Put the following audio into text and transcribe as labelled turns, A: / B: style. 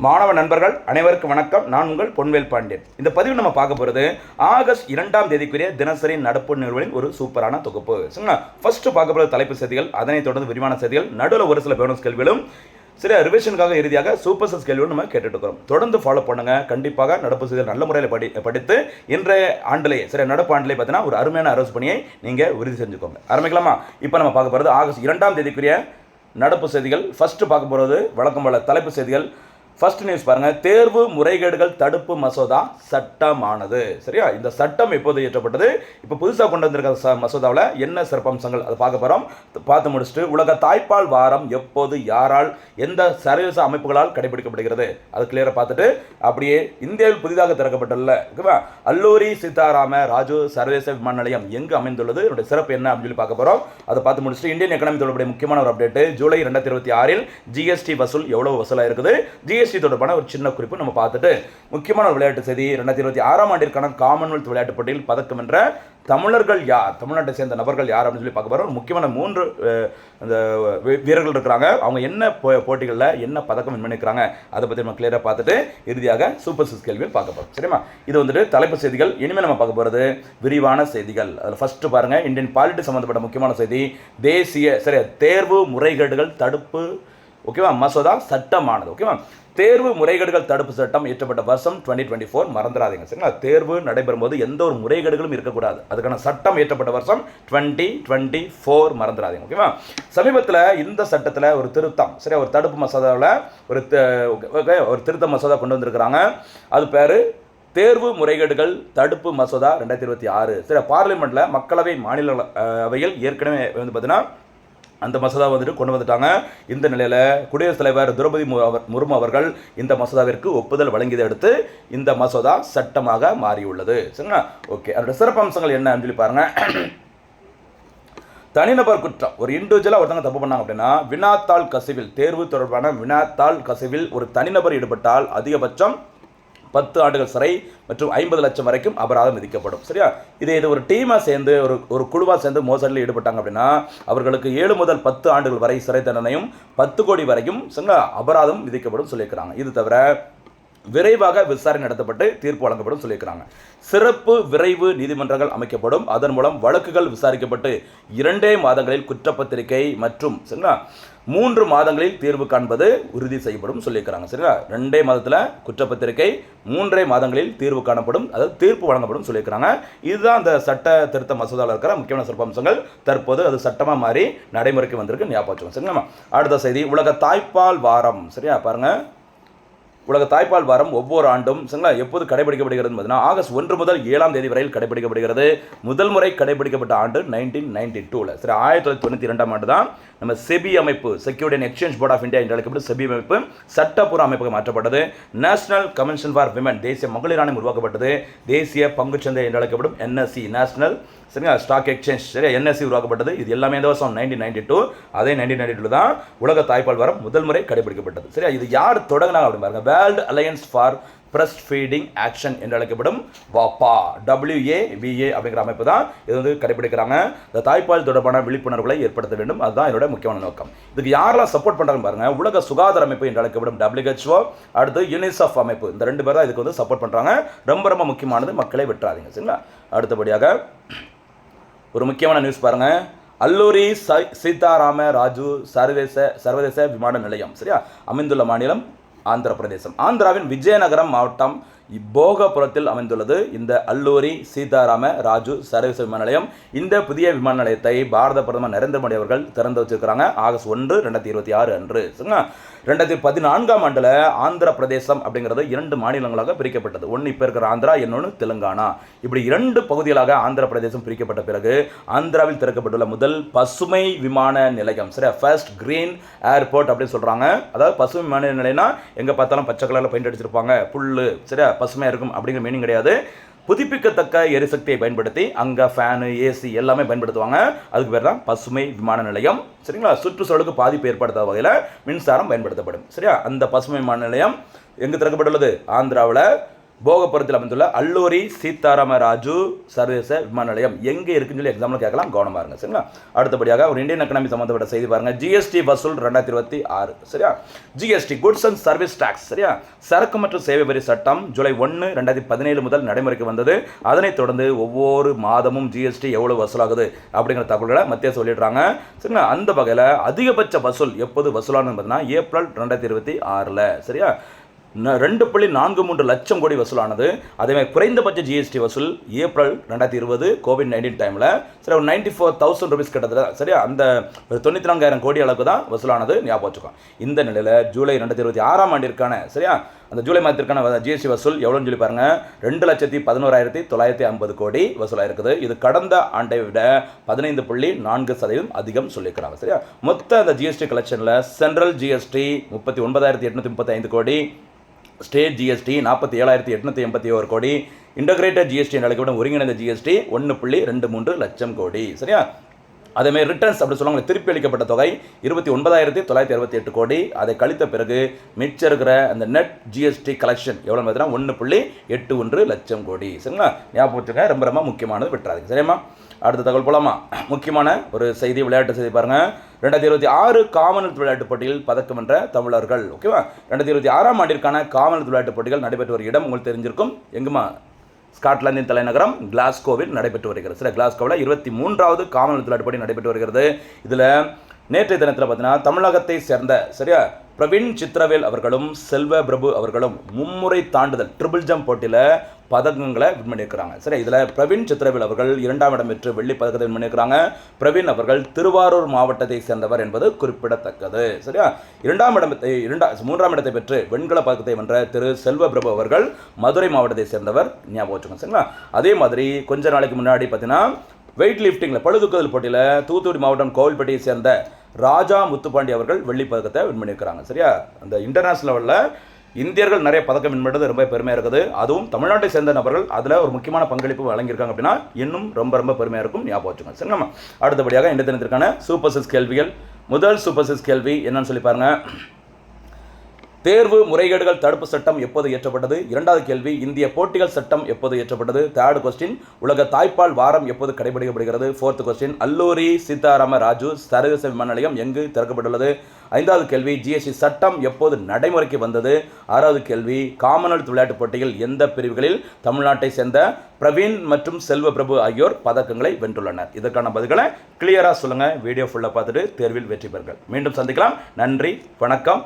A: மாணவ நண்பர்கள் அனைவருக்கும் வணக்கம். நான் உங்கள் பொன்வேல் பாண்டியன். இந்த பதிவு நம்ம பார்க்க போகிறது ஆகஸ்ட் 2ஆம் தேதிக்குரிய தினசரி நடப்பு நிகழ்வுகளின் ஒரு சூப்பரான தொகுப்பு. சரிங்களா? ஃபர்ஸ்ட் பார்க்க போகிறது தலைப்பு செய்திகள், அதனைத் தொடர்ந்து விரிவான செய்திகள், நடுவில் ஒரு சில போனஸ் கேள்விகளும் சரி ரிவிஷனுக்காக இறுதியாக சூப்பர் செஸ் கேள்வியும் நம்ம கேட்டுட்டு இருக்கிறோம். தொடர்ந்து ஃபாலோ பண்ணுங்க. கண்டிப்பாக நடப்பு செய்திகள் நல்ல முறையில் படித்து இன்றைய ஆண்டிலே நடப்பு ஆண்டிலே பார்த்தீங்கன்னா ஒரு அருமையான அரசு பணியை நீங்கள் உறுதி செஞ்சுக்கோங்க. ஆரம்பிக்கலாமா? இப்போ நம்ம பார்க்க போகிறது ஆகஸ்ட் 2ஆம் தேதிக்குரிய நடப்பு செய்திகள். ஃபர்ஸ்ட் பார்க்க போகிறது வழக்கம் போல தலைப்பு செய்திகள். ஃபர்ஸ்ட் நியூஸ் பாருங்க, தேர்வு முறைகேடுகள் தடுப்பு மசோதா சட்டமானது. சரியா? இந்த சட்டம் எப்போது இயற்றப்பட்டது, இப்போ புதுசாக கொண்டு வந்திருக்க மசோதாவில் என்ன சிறப்பம்சங்கள் அதை பார்க்க போகிறோம். பார்த்து முடிச்சுட்டு உலக தாய்ப்பால் வாரம் எப்போது, யாரால், எந்த சர்வதேச அமைப்புகளால் கடைபிடிக்கப்படுகிறது அது கிளியராக பார்த்துட்டு அப்படியே இந்தியாவில் புதிதாக திறக்கப்பட்டுள்ள ஓகேவா அல்லூரி சீதாராம ராஜு சர்வதேச விமான நிலையம் எங்கு அமைந்துள்ளது, என்னுடைய சிறப்பு என்ன அப்படின்னு சொல்லி பார்க்க போகிறோம். அதை பார்த்து முடிச்சுட்டு இந்தியன் எக்கனாமி தொடர்புடைய முக்கியமான ஒரு அப்டேட், ஜூலை 2026 ஜிஎஸ்டி வசூல் எவ்வளவு வசூலாக இருக்குது, ஜிஎஸ்டி தொடர்பான ஒரு சின்ன குறிப்பு நம்ம பார்த்துட்டு முக்கியமான ஒரு விளையாட்டு செய்தி, 2026ஆம் ஆண்டிற்கான காமன்வெல்த் விளையாட்டுப் போட்டியில் பதக்கம் என்ற தமிழர்கள் யார், தமிழ்நாட்டை சேர்ந்த நபர்கள் யார் அப்படின்னு சொல்லி பார்க்க போகிறோம். முக்கியமான 3 வீரர்கள் இருக்கிறாங்க. அவங்க என்ன போட்டிகளில் என்ன பதக்கம் வின் பண்ணிக்கிறாங்க அதை பற்றி நம்ம கிளியராக பார்த்துட்டு இறுதியாக சூப்பர் சிக்ஸ் கேள்வியில் பார்க்க போகிறோம். சரிமா? இது வந்துட்டு தலைப்பு செய்திகள். இனிமேல் நம்ம பார்க்க போகிறது விரிவான செய்திகள். அதில் ஃபஸ்ட்டு பாருங்கள், இந்தியன் பாலிட்டி சம்மந்தப்பட்ட முக்கியமான செய்தி, தேசிய தேர்வு முறைகேடுகள் தடுப்பு ஓகேவா மசோதா சட்டமானது. ஓகேவா? தேர்வு முறைகேடுகள் தடுப்பு சட்டம் இயற்றப்பட்ட வருஷம் 2024 மறந்துடாதீங்க. சரிங்களா? தேர்வு நடைபெறும் போது எந்த ஒரு முறைகேடுகளும் இருக்கக்கூடாது, அதுக்கான சட்டம் இயற்றப்பட்ட வருஷம் 2024 மறந்துடாதீங்க. ஓகேவா? சமீபத்தில் இந்த சட்டத்தில் ஒரு திருத்தம், சரியா, ஒரு தடுப்பு மசோதாவில் ஒரு திருத்த மசோதா கொண்டு வந்திருக்கிறாங்க. அது பேர் தேர்வு முறைகேடுகள் தடுப்பு மசோதா 2026. சரி, பார்லிமெண்ட்டில் மக்களவை மாநில அவையில் ஏற்கனவே வந்து பார்த்தீங்கன்னா அந்த மசோதா வந்துட்டு கொண்டு வந்துட்டாங்க. இந்த நிலையில் குடியரசுத் தலைவர் திரௌபதி முர்மு அவர்கள் இந்த மசோதாவிற்கு ஒப்புதல் வழங்கியதை அடுத்து இந்த மசோதா சட்டமாக மாறியுள்ளது. சரிங்களா? ஓகே, அதோட சிறப்பம்சங்கள் என்ன சொல்லி பாருங்க. தனிநபர் குற்றம், ஒரு இண்டிவிஜுவலாக ஒருத்தங்க தப்பு பண்ணாங்க அப்படின்னா வினாத்தாள் கசிவில், தேர்வு தொடர்பான வினாத்தாள் கசிவில் ஒரு தனிநபர் ஈடுபட்டால் அதிகபட்சம் 10 ஆண்டுகள் சிறை மற்றும் 50 லட்சம் வரைக்கும் அபராதம் விதிக்கப்படும். சரியா? இது ஒரு டீமாக சேர்ந்து ஒரு குழுவாக சேர்ந்து மோசடியில் ஈடுபட்டாங்க அப்படின்னா அவர்களுக்கு 7 முதல் 10 ஆண்டுகள் வரை சிறை தண்டனையும் 10 கோடி வரைக்கும் அபராதம் விதிக்கப்படும் சொல்லியிருக்கிறாங்க. இது தவிர விரைவாக விசாரணை நடத்தப்பட்டு தீர்ப்பு வழங்கப்படும் சொல்லியிருக்கிறாங்க. சிறப்பு விரைவு நீதிமன்றங்கள் அமைக்கப்படும். அதன் மூலம் வழக்குகள் விசாரிக்கப்பட்டு 2 மாதங்களில் குற்றப்பத்திரிகை மற்றும் 3 மாதங்களில் தீர்வு காண்பது உறுதி செய்யப்படும் சொல்லியிருக்கிறாங்க. சரிங்களா? 2 மாதத்தில் குற்றப்பத்திரிகை, 3 மாதங்களில் தீர்வு காணப்படும், அதாவது தீர்ப்பு வழங்கப்படும் சொல்லியிருக்கிறாங்க. இதுதான் அந்த சட்ட திருத்த மசோதாவில் இருக்கிற முக்கியமான சிறப்பம்சங்கள். தற்போது அது சட்டமாக மாறி நடைமுறைக்கு வந்திருக்கு, ஞாபகம் வச்சுக்கோங்க. சரிங்களா? அடுத்த செய்தி, உலக தாய்ப்பால் வாரம். சரியா? பாருங்க, உலக தாய்ப்பால் வாரம் ஒவ்வொரு ஆண்டும் சரிங்களா எப்போது கடைபிடிக்கப்படுகிறது பார்த்தீங்கன்னா ஆகஸ்ட் 1 முதல் 7ஆம் தேதி வரையில் கடைபிடிக்கப்படுகிறது. முதல் முறை கடைபிடிக்கப்பட்ட ஆண்டு 1992. சரி, 1992ஆம் ஆண்டு தான் நம்ம செபி அமைப்பு, security and exchange board of India என்று அழைக்கப்பட்ட செபி அமைப்பு சட்டப்பூர்வ அமைப்பாக மாற்றப்பட்டது. நேஷனல் கமிஷன் ஃபார் விமன், தேசிய மகளிர் ஆணையம் உருவாக்கப்பட்டது. தேசிய பங்குச்சந்தை என்று அழைக்கப்படும் என்எஸ்சி, நேஷனல் சரிங்களா ஸ்டாக் எக்ஸ்சேஞ்ச், சரியா, என்எஸ்சி உருவாக்கப்பட்டது. இது எல்லாமே இந்த வருஷம் 1992. அதே 1992 தான் உலக தாய்ப்பால் வாரம் முதல் முறை கடைபிடிக்கப்பட்டது. சரியா? இது யார் தொடங்கினாங்க அப்படின்னு பாருங்க, world alliance for breast feeding action என்று அழைக்கப்படும் வாப்பா, WAVA அப்படிங்கிற அமைப்பு தான் இது வந்து கடைபிடிக்கிறாங்க. இந்த தாய்ப்பால் தொடர்பான விழிப்புணர்வுகளை ஏற்படுத்த வேண்டும், அதுதான் என்னோட முக்கியமான நோக்கம். இதுக்கு யாரெல்லாம் சப்போர்ட் பண்ணுறாங்க பாருங்க, உலக சுகாதார அமைப்பு என்று அழைக்கப்படும் WHO, அடுத்து யூனிசெஃப் அமைப்பு, இந்த 2 பேர் தான் இதுக்கு வந்து சப்போர்ட் பண்ணுறாங்க. ரொம்ப ரொம்ப முக்கியமானது, மக்களை வெற்றாதீங்க. சரிங்களா? அடுத்தபடியாக ஒரு முக்கியமான நியூஸ் பாருங்க, அல்லூரி சீதாராம ராஜு சர்வதேச விமான நிலையம் சரியா அமைந்துள்ள மாநிலம் ஆந்திர பிரதேசம். ஆந்திராவின் விஜயநகரம் மாவட்டம் போகபுரத்தில் அமைந்துள்ளது இந்த அல்லூரி சீதாராம ராஜு சர்வதேச விமான நிலையம். இந்த புதிய விமான நிலையத்தை பாரத பிரதமர் நரேந்திர மோடி அவர்கள் திறந்து வச்சிருக்கிறாங்க ஆகஸ்ட் 1, 2026 அன்று. 2014ஆம் ஆண்டில் ஆந்திர பிரதேசம் அப்படிங்கிறது 2 மாநிலங்களாக பிரிக்கப்பட்டது. ஒன்று இப்போ இருக்கிற ஆந்திரா, இன்னொன்று தெலுங்கானா. இப்படி 2 பகுதிகளாக ஆந்திர பிரதேசம் பிரிக்கப்பட்ட பிறகு ஆந்திராவில் திறக்கப்பட்டுள்ள முதல் பசுமை விமான நிலையம், சரியா, ஃபர்ஸ்ட் கிரீன் ஏர்போர்ட் அப்படின்னு சொல்கிறாங்க. அதாவது பசுமை விமான நிலையம்னா எங்கே பார்த்தாலும் பச்சை கலரில் பெயிண்ட் அடிச்சிருப்பாங்க, புல்லு, சரியா, பசுமையாக இருக்கும் அப்படிங்கிற மீனிங் கிடையாது. புதுப்பிக்கத்தக்க எரிசக்தியை பயன்படுத்தி அங்கே ஃபேனு, ஏசி எல்லாமே பயன்படுத்துவாங்க. அதுக்கு பேர் தான் பசுமை விமான நிலையம். சரிங்களா? சுற்றுச்சூழலுக்கு பாதிப்பு ஏற்படுத்தாத வகையில் மின்சாரம் பயன்படுத்தப்படும். சரியா? அந்த பசுமை விமான நிலையம் எங்கே திறக்கப்பட்டுள்ளது? ஆந்திராவில் போகபுரத்தில் அமைந்துள்ள அல்லூரி சீதாராமராஜு சர்வதேச விமான நிலையம் எங்கே இருக்குன்னு சொல்லி எக்ஸாம்பிள் கேட்கலாம், கவனமாக இருங்க. சரிங்களா? அடுத்தபடியாக ஒரு இந்தியன் எக்கனாமி சம்மந்தப்பட்ட செய்தி பாருங்க. ஜிஎஸ்டி வசூல் 2026. சரியா? GST goods and service tax. சரியா? சரக்கு மற்றும் சேவை வரி சட்டம் ஜூலை 1, 2017 முதல் நடைமுறைக்கு வந்தது. அதனைத் தொடர்ந்து ஒவ்வொரு மாதமும் ஜிஎஸ்டி எவ்வளவு வசூலாகுது அப்படிங்கிற தகவல்களை மத்திய சொல்லிடுறாங்க. சரிங்களா? அந்த வகையில் அதிகபட்ச வசூல் எப்போது வசூலானது பார்த்தீங்கன்னா ஏப்ரல் 2026. சரியா? 2.43 லட்சம் கோடி வசூலானது. அதேமாதிரி குறைந்தபட்ச ஜிஎஸ்டி வசூல் ஏப்ரல் 2020 COVID-19 டைமில் சரி ஒரு 94,000 ரூபீஸ் கிட்டத்தட்ட. சரியா? அந்த 94,000 கோடி அளவுக்கு தான் வசூலானது, ஞாபகம் வச்சுக்கோம். இந்த நிலையில் ஜூலை 2026 ஆண்டிற்கான சரியா அந்த ஜூலை மாதத்திற்கான ஜிஎஸ்டி வசூல் எவ்வளோன்னு சொல்லி பாருங்க. 2,11,950 கோடி வசூலாக இருக்குது. இது கடந்த ஆண்டை விட 15.4% அதிகம் சொல்லியிருக்கிறாங்க. சரியா? மொத்த அந்த ஜிஎஸ்டி கலெக்ஷனில் சென்ட்ரல் ஜிஎஸ்டி 39,835 கோடி, ஸ்டேட் ஜிஎஸ்டி 47,881 கோடி, இன்டகிரேட்டட் ஜிஎஸ்டி என்று அழைக்கப்படும் ஒருங்கிணைந்த ஜிஎஸ்டி 1.23 லட்சம் கோடி. சரியா? அதேமாதிரி ரிட்டர்ன்ஸ் அப்படி சொல்லுவாங்க, திருப்பி அளிக்கப்பட்ட தொகை 29,968 கோடி. அதை கழித்த பிறகு மிச்சம் இருக்கிற அந்த நெட் ஜிஎஸ்டி கலெக்ஷன் எவ்வளோ பார்த்தீங்கன்னா 1.81 லட்சம் கோடி. சரிங்களா? ஞாபகத்துக்கு ரொம்ப ரொம்ப முக்கியமானது, விட்டுறாது. சரியாம்மா? அடுத்த தகவல் போலாமா? முக்கியமான ஒரு செய்தி, விளையாட்டு செய்தி பாருங்க. 2026 காமன்வெல்த் விளையாட்டுப் போட்டியில் பதக்கம் வென்ற தமிழர்கள். ஓகேவா? 2026 ஆண்டிற்கான காமன்வெல்த் விளையாட்டுப் போட்டிகள் நடைபெற்று ஒரு இடம் உங்களுக்கு தெரிஞ்சிருக்கும். எங்குமா? ஸ்காட்லாந்தின் தலைநகரம் கிளாஸ்கோவில் நடைபெற்று வருகிறது. சரி, கிளாஸ்கோவில் 23வது காமன்வெல்த் விளையாட்டு போட்டி நடைபெற்று வருகிறது. இதில் நேற்றைய தினத்தில் பார்த்தீங்கன்னா தமிழகத்தை சேர்ந்த சரியா பிரவீன் சித்திரவேல் அவர்களும் செல்வ பிரபு அவர்களும் மும்முறை தாண்டுதல் ட்ரிபிள் ஜம்ப் போட்டியில் பதக்கங்களை வின் பண்ணியிருக்கிறாங்க. சரி, இதில் பிரவீன் சித்திரவேல் அவர்கள் 2ஆம் இடம் பெற்று வெள்ளி பதக்கத்தை வின் பண்ணியிருக்கிறாங்க. பிரவீன் அவர்கள் திருவாரூர் மாவட்டத்தை சேர்ந்தவர் என்பது குறிப்பிடத்தக்கது. சரியா? 3ஆம் இடத்தை பெற்று வெண்கல பதக்கத்தை வென்ற திரு செல்வ பிரபு அவர்கள் மதுரை மாவட்டத்தை சேர்ந்தவர், ஞாபகம் வச்சுக்கோங்க. சரிங்களா? அதே மாதிரி கொஞ்ச நாளைக்கு முன்னாடி பார்த்தீங்கன்னா வெயிட் லிஃப்டிங்கில் பளுதூக்குதல் போட்டியில் தூத்துக்குடி மாவட்டம் கோவில்பட்டியை சேர்ந்த ராஜா முத்துப்பாண்டி அவர்கள் வெள்ளி பதக்கத்தை வின் பண்ணியிருக்கிறாங்க. சரியா? அந்த இன்டர்நேஷனல் லெவலில் இந்தியர்கள் நிறைய பதக்கம் வின் பண்ணுறது ரொம்ப பெருமையாக இருக்குது. அதுவும் தமிழ்நாட்டை சேர்ந்த நபர்கள் அதில் ஒரு முக்கியமான பங்களிப்பு வழங்கியிருக்காங்க அப்படின்னா இன்னும் ரொம்ப ரொம்ப பெருமையாக இருக்கும், ஞாபகம் வச்சுக்கோங்க. சரிங்களா? அடுத்தபடியாக இந்த தினத்திற்கான சூப்பர் 6 கேள்விகள். முதல் சூப்பர் 6 கேள்வி என்னன்னு சொல்லி பாருங்க. தேர்வு முறைகேடுகள் தடுப்பு சட்டம் எப்போது இயற்றப்பட்டது? 2வது கேள்வி இந்திய போட்டிகள் சட்டம் எப்போது இயற்றப்பட்டது? 3rd கொஸ்டின் உலக தாய்ப்பால் வாரம் எப்போது கடைபிடிக்கப்படுகிறது? 4th கொஸ்டின் அல்லூரி சீதாராமராஜு சர்வதேச விமான நிலையம் எங்கு திறக்கப்பட்டுள்ளது? 5வது கேள்வி ஜிஎஸ்டி சட்டம் எப்போது நடைமுறைக்கு வந்தது? 6வது கேள்வி காமன்வெல்த் விளையாட்டுப் போட்டியில் எந்த பிரிவுகளில் தமிழ்நாட்டை சேர்ந்த பிரவீன் மற்றும் செல்வ பிரபு ஆகியோர் பதக்கங்களை வென்றுள்ளனர்? இதற்கான பதில்களை கிளியராக சொல்லுங்கள். வீடியோ ஃபுல்லாக பார்த்துட்டு தேர்வில் வெற்றி பெறுங்கள். மீண்டும் சந்திக்கலாம். நன்றி, வணக்கம்.